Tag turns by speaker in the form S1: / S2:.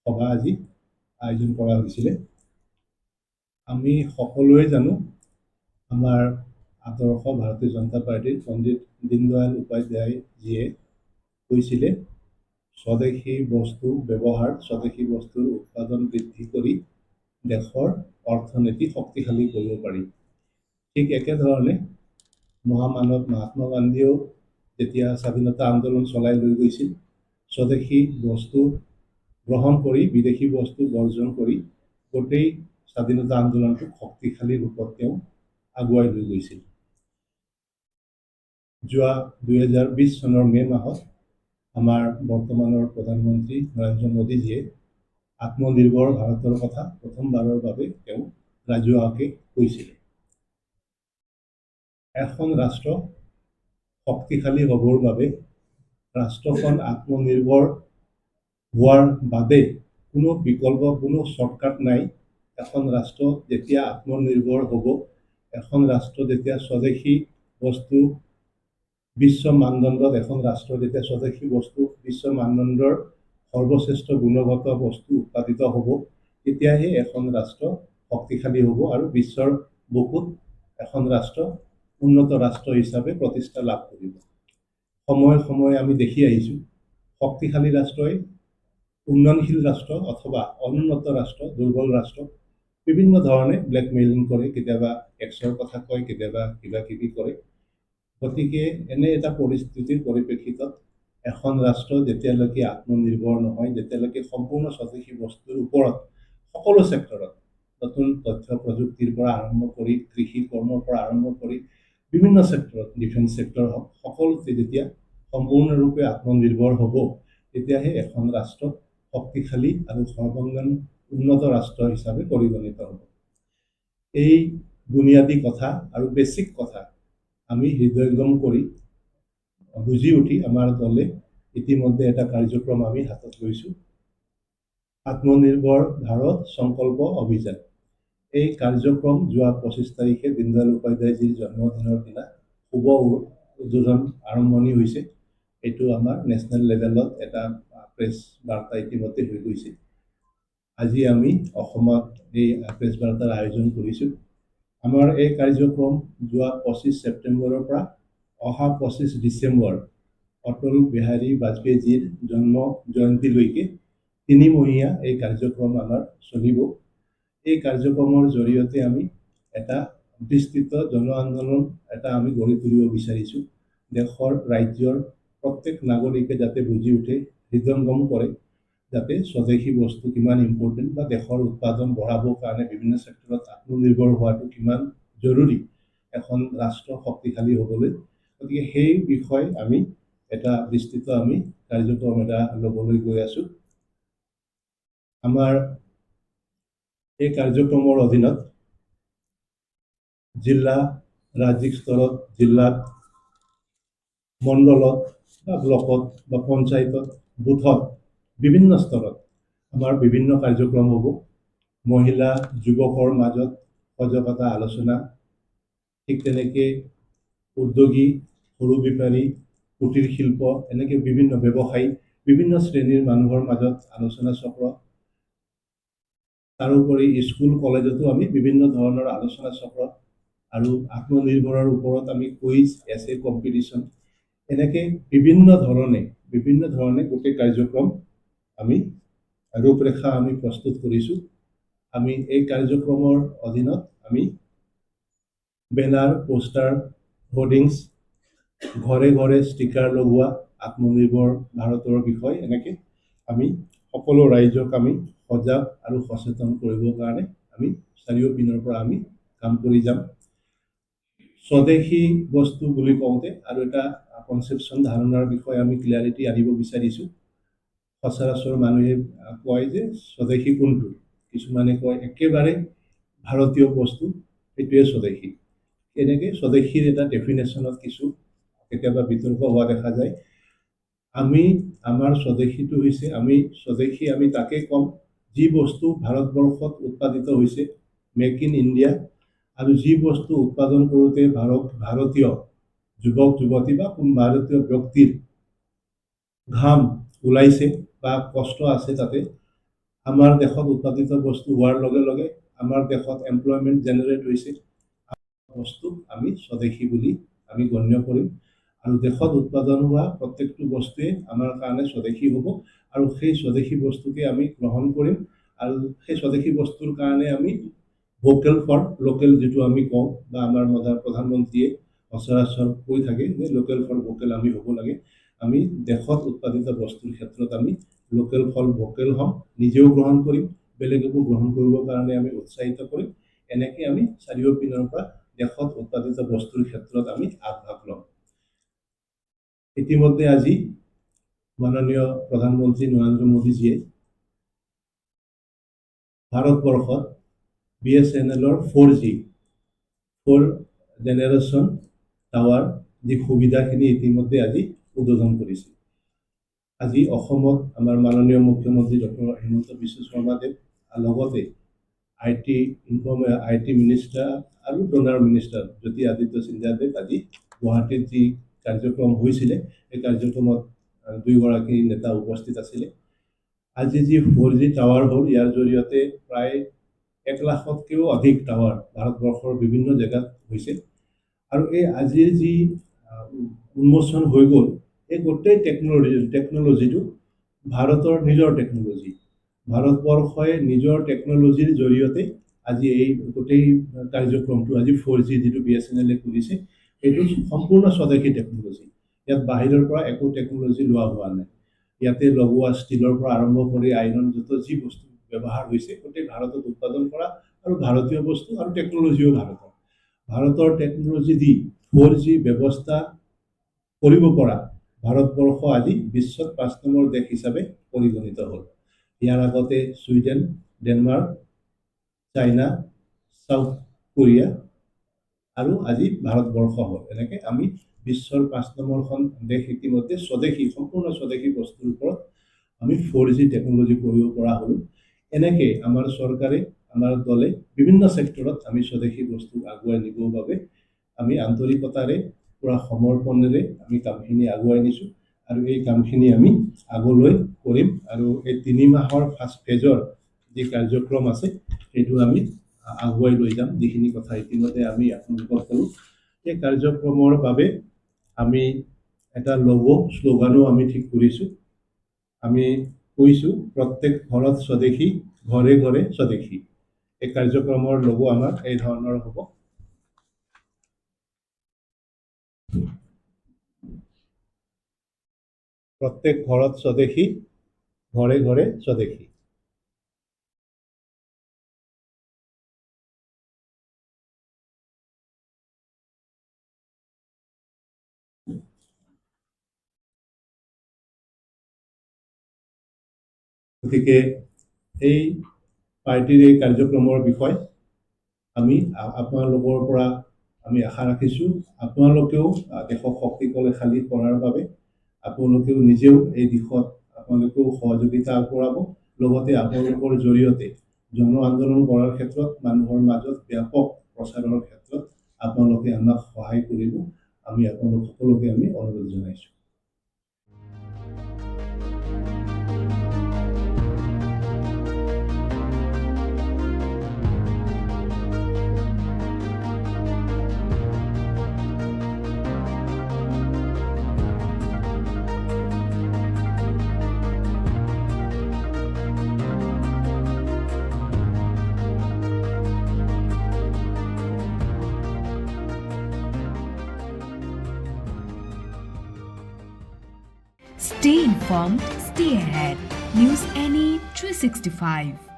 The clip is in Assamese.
S1: সভা আজি আয়োজন কৰা হৈছিলে। আমি সকলোৱে জানো আমাৰ আদৰ্শ ভাৰতীয় জনতা পাৰ্টিৰ পণ্ডিত দীনদয়াল উপাধ্যায় জীয়ে কৈছিলে স্বদেশী বস্তু ব্যৱহাৰ, স্বদেশী বস্তুৰ উৎপাদন বৃদ্ধি কৰি দেশৰ অৰ্থনীতি শক্তিশালী কৰিব পাৰি। ঠিক একেধৰণে মহামানৱ মহাত্মা গান্ধীয়েও যেতিয়া স্বাধীনতা আন্দোলন চলাই লৈ গৈছিল, স্বদেশী বস্তু গ্ৰহণ কৰি বিদেশী বস্তু বৰ্জন কৰি গোটেই স্বাধীনতা আন্দোলনটোক শক্তিশালী ৰূপত তেওঁ আগুৱাই লৈ গৈছিল। যোৱা 2020 চনৰ মে' মাহত আমাৰ বৰ্তমানৰ প্ৰধানমন্ত্ৰী নৰেন্দ্ৰ মোদীজীয়ে আত্মনিৰ্ভৰ ভাৰতৰ কথা প্ৰথমবাৰৰ বাবে তেওঁ ৰাজহুৱাকে কৈছিলে। এখন ৰাষ্ট্ৰ শক্তিশালী হ'বৰ বাবে ৰাষ্ট্ৰখন আত্মনিৰ্ভৰ হোৱাৰ বাদে কোনো বিকল্প, কোনো শ্বৰ্টকাট নাই। এখন ৰাষ্ট্ৰ যেতিয়া আত্মনিৰ্ভৰ হ'ব, এখন ৰাষ্ট্ৰ যেতিয়া স্বদেশী বস্তু বিশ্ব মানদণ্ডত, এখন ৰাষ্ট্ৰ যেতিয়া স্বদেশী বস্তু বিশ্ব মানদণ্ডৰ সৰ্বশ্ৰেষ্ঠ গুণগত বস্তু উৎপাদিত হ'ব, তেতিয়াহে এখন ৰাষ্ট্ৰ শক্তিশালী হ'ব আৰু বিশ্বৰ বুকুত এখন ৰাষ্ট্ৰ উন্নত ৰাষ্ট্ৰ হিচাপে প্ৰতিষ্ঠা লাভ কৰিব। সময়ে সময়ে আমি দেখি আহিছোঁ শক্তিশালী ৰাষ্ট্ৰই উন্নয়নশীল ৰাষ্ট্ৰ অথবা অনুন্নত ৰাষ্ট্ৰ, দুৰ্বল ৰাষ্ট্ৰ বিভিন্ন ধৰণে ব্লেকমেইলিং কৰে, কেতিয়াবা টেক্সৰ কথা কয়, কেতিয়াবা কিবা কিবি কৰে। গতিকে এনে এটা পৰিস্থিতিৰ পৰিপ্ৰেক্ষিতত এখন ৰাষ্ট্ৰ যেতিয়ালৈকে আত্মনিৰ্ভৰ নহয়, যেতিয়ালৈকে সম্পূৰ্ণ স্বদেশী বস্তুৰ ওপৰত সকলো ছেক্টৰত, নতুন তথ্য প্ৰযুক্তিৰ পৰা আৰম্ভ কৰি কৃষি কৰ্মৰ পৰা আৰম্ভ কৰি বিভিন্ন ছেক্টৰত, ডিফেন্স ছেক্টৰ হওক, সকলোতে যেতিয়া সম্পূৰ্ণৰূপে আত্মনিৰ্ভৰ হ'ব, তেতিয়াহে এখন ৰাষ্ট্ৰ শক্তিশালী আৰু সৰ্বাংগীন উন্নত ৰাষ্ট্ৰ হিচাপে পৰিগণিত হ'ব। এই বুনিয়াদী কথা আৰু বেছিক কথা আমি হৃদয়ংগম কৰি বুজি উঠি আমাৰ দলে ইতিমধ্যে এটা কাৰ্যক্ৰম আমি হাতত লৈছোঁ, আত্মনিৰ্ভৰ ভাৰত সংকল্প অভিযান। এই কাৰ্যক্ৰম যোৱা 25 তাৰিখে দীনদয়াল উপাধ্যায়জীৰ জন্মদিনৰ দিনা শুভ উদ্বোধন আৰম্ভণি হৈছে। এইটো আমাৰ নেশ্যনেল লেভেলত এটা প্ৰেছ বাৰ্তা ইতিমধ্যে হৈ গৈছে। আজি আমি অসমত এই প্ৰেছ বাৰ্তাৰ আয়োজন কৰিছোঁ। আমাৰ এই কাৰ্যক্ৰম যোৱা 25 ছেপ্টেম্বৰৰ পৰা অহা 25 ডিচেম্বৰ অটল বিহাৰী বাজপেয়ীজীৰ জন্ম জয়ন্তীলৈকে 3 মহীয়া এই কাৰ্যক্ৰম আমাৰ চলিব। এই কাৰ্যক্ৰমৰ জৰিয়তে আমি এটা বিস্তৃত জন আন্দোলন এটা আমি গঢ়ি তুলিব বিচাৰিছোঁ। দেশৰ ৰাজ্যৰ প্ৰত্যেক নাগৰিকে যাতে বুজি উঠে, হৃদয়ংগম কৰে, যাতে স্বদেশী বস্তু কিমান ইম্পৰ্টেণ্ট বা দেশৰ উৎপাদন বঢ়াবৰ কাৰণে বিভিন্ন ছেক্টৰত আত্মনিৰ্ভৰ হোৱাটো কিমান জৰুৰী এখন ৰাষ্ট্ৰ শক্তিশালী হ'বলৈ। গতিকে সেই বিষয়ে আমি এটা বিস্তৃত আমি কাৰ্যক্ৰম এটা ল'বলৈ গৈ আছোঁ। আমাৰ এই কাৰ্যক্ৰমৰ অধীনত জিলা, ৰাজ্যিক স্তৰত, জিলাত, মণ্ডলত বা ব্লকত বা পঞ্চায়তত, বুথত, বিভিন্ন স্তৰত আমাৰ বিভিন্ন কাৰ্যক্ৰম হ'ব। মহিলা যুৱকৰ মাজত সজাগতা আলোচনা, ঠিক তেনেকৈ উদ্যোগী, সৰু বেপাৰী, কুটিৰ শিল্প, এনেকৈ বিভিন্ন ব্যৱসায়ী, বিভিন্ন শ্ৰেণীৰ মানুহৰ মাজত আলোচনা চক্ৰ। তাৰোপৰি স্কুল কলেজতো আমি বিভিন্ন ধৰণৰ আলোচনা চক্ৰ আৰু আত্মনিৰ্ভৰৰ ওপৰত আমি কুইজ, এছে কম্পিটিশ্যন, এনেকৈ বিভিন্ন ধৰণে গোটেই কাৰ্যক্ৰম আমি ৰূপৰেখা আমি প্ৰস্তুত কৰিছোঁ। আমি এই কাৰ্যক্ৰমৰ অধীনত আমি বেনাৰ, পোষ্টাৰ, হোৰ্ডিংছ, ঘৰে ঘৰে ষ্টিকাৰ লগোৱা, আত্মনিৰ্ভৰ ভাৰতৰ বিষয়, এনেকৈ আমি সকলো ৰাইজক আমি সজাগ আৰু সচেতন কৰিবৰ কাৰণে আমি চাৰিওপিনৰ পৰা আমি কাম কৰি যাম। স্বদেশী বস্তু বুলি কওঁতে আৰু এটা কনচেপশ্যন, ধাৰণাৰ বিষয়ে আমি ক্লিয়াৰিটি আনিব বিচাৰিছোঁ। সচৰাচৰ মানুহে কয় যে স্বদেশী কোনটো, কিছুমানে কয় একেবাৰে ভাৰতীয় বস্তু সেইটোৱে স্বদেশী। এনেকৈ স্বদেশীৰ এটা ডেফিনেশ্যনত কিছু কেতিয়াবা বিতৰ্ক হোৱা দেখা যায়। আমি আমাৰ স্বদেশীটো হৈছে, আমি স্বদেশী আমি তাকে ক'ম যি বস্তু ভাৰতবৰ্ষত উৎপাদিত হৈছে, মেক ইন ইণ্ডিয়া, আৰু যি বস্তু উৎপাদন কৰোঁতে ভাৰতীয় যুৱক যুৱতী বা ভাৰতীয় ব্যক্তিৰ ঘাম ওলাইছে বা কষ্ট আছে তাতে, আমাৰ দেশত উৎপাদিত বস্তু হোৱাৰ লগে লগে আমাৰ দেশত এমপ্লয়মেণ্ট জেনেৰেট হৈছে। বস্তুক আমি স্বদেশী বুলি আমি গণ্য কৰিম আৰু দেশত উৎপাদন হোৱা প্ৰত্যেকটো বস্তুৱে আমাৰ কাৰণে স্বদেশী হ'ব আৰু সেই স্বদেশী বস্তুকে আমি গ্ৰহণ কৰিম আৰু সেই স্বদেশী বস্তুৰ কাৰণে আমি ভোকেল ফৰ লোকেল যিটো আমি কওঁ বা আমাৰ প্ৰধানমন্ত্ৰীয়ে সচৰাচৰ কৈ থাকে যে লোকেল ফৰ ভোকেল আমি হ'ব লাগে। আমি দেশত উৎপাদিত বস্তুৰ ক্ষেত্ৰত আমি লোকেল ফৰ ভোকেল হ'ম, নিজেও গ্ৰহণ কৰিম, বেলেগকো গ্ৰহণ কৰিবৰ কাৰণে আমি উৎসাহিত কৰিম। এনেকৈ আমি চাৰিওপিনৰ পৰা দেশত উৎপাদিত বস্তুৰ ক্ষেত্ৰত আমি আগভাগ ল'ম। ইতিমধ্যে আজি মাননীয় প্ৰধানমন্ত্ৰী নৰেন্দ্ৰ মোদীজীয়ে ভাৰতবৰ্ষত BSNLৰ 4G জেনেৰেশ্যন টাৱাৰ যি সুবিধাখিনি ইতিমধ্যে আজি উদ্বোধন কৰিছে। আজি অসমত আমাৰ মাননীয় মুখ্যমন্ত্ৰী ডক্টৰ হিমন্ত বিশ্ব শৰ্মাদেৱ লগতে IT মিনিষ্টাৰ আৰু ডনাৰ মিনিষ্টাৰ জ্যোতি আদিত্য সিন্ধিয়াদেৱ আজি গুৱাহাটীত যি কাৰ্যক্ৰম হৈছিলে এই কাৰ্যক্ৰমত দুয়োগৰাকী নেতা উপস্থিত আছিলে। আজি যি 4G টাৱাৰ হ'ল ইয়াৰ জৰিয়তে প্ৰায় 1 লাখতকৈও অধিক টাৱাৰ ভাৰতবৰ্ষৰ বিভিন্ন জেগাত হৈছে আৰু এই আজিৰ যি উন্মোচন হৈ গ'ল এই গোটেই টেকন'লজিটো ভাৰতৰ নিজৰ টেকন'লজি। ভাৰতবৰ্ষই নিজৰ টেকন'লজিৰ জৰিয়তে আজি এই গোটেই কাৰ্যক্ৰমটো আজি 4G যিটো BSNL কৰিছে এইটো সম্পূৰ্ণ স্বদেশী টেকন'লজি। ইয়াত বাহিৰৰ পৰা একো টেকন'লজি লোৱা হোৱা নাই। ইয়াতে লগোৱা ষ্টীলৰ পৰা আৰম্ভ কৰি আইৰণ যি বস্তু ব্যৱহাৰ হৈছে গোটেই ভাৰতত উৎপাদন কৰা আৰু ভাৰতীয় বস্তু আৰু টেকন'লজিও ভাৰতৰ টেকন'লজি দি 4G ব্যৱস্থা কৰিব পৰা ভাৰতবৰ্ষ আজি বিশ্বত 5 নম্বৰ দেশ হিচাপে পৰিগণিত হ'ল। ইয়াৰ আগতে Sweden, Denmark, China, South Korea আৰু আজি ভাৰতবৰ্ষ হ'ল। এনেকৈ আমি বিশ্বৰ 5 নম্বৰখন দেশ ইতিমধ্যে স্বদেশী সম্পূৰ্ণ স্বদেশী বস্তুৰ ওপৰত আমি 4G টেকন'লজি কৰিব পৰা হ'লোঁ। এনেকৈ আমাৰ চৰকাৰে আমাৰ দলে বিভিন্ন ছেক্টৰত আমি স্বদেশী বস্তু আগুৱাই নিবৰ বাবে আমি আন্তৰিকতাৰে পুৰা সমৰ্পণেৰে আমি কামখিনি আগুৱাই নিছোঁ আৰু এই কামখিনি আমি আগলৈ কৰিম আৰু এই 3 মাহৰ ফাৰ্ষ্ট ফেজৰ যি কাৰ্যক্ৰম আছে সেইটো আমি আগুৱাই লৈ যাম। যিখিনি কথা ইতিমধ্যে আমি আপোনালোকক ক'লোঁ এই কাৰ্যক্ৰমৰ বাবে আমি এটা শ্লোগানো আমি ঠিক কৰিছোঁ। আমি কৈছোঁ প্ৰত্যেক ঘৰত স্বদেশী, ঘৰে ঘৰে স্বদেশী। এই কাৰ্যক্ৰমৰ লোগো আমাৰ এই ধৰণৰ হ'ব। প্ৰত্যেক ঘৰত স্বদেশী, ঘৰে ঘৰে স্বদেশী। গতিকে এই পাৰ্টিৰ এই কাৰ্যক্ৰমৰ বিষয় আমি আপোনালোকৰ পৰা আমি আশা ৰাখিছোঁ আপোনালোকেও দেশক শক্তিশালী কৰাৰ বাবে আপোনালোকেও নিজেও এই দিশত আপোনালোকেও সহযোগিতা আগবঢ়াব। লগতে আপোনালোকৰ জৰিয়তে জন আন্দোলন কৰাৰ ক্ষেত্ৰত মানুহৰ মাজত ব্যাপক প্ৰচাৰৰ ক্ষেত্ৰত আপোনালোকে আমাক সহায় কৰিব। আমি আপোনালোক সকলোকে আমি অনুৰোধ জনাইছোঁ।
S2: Stay informed, stay ahead. News NE 365.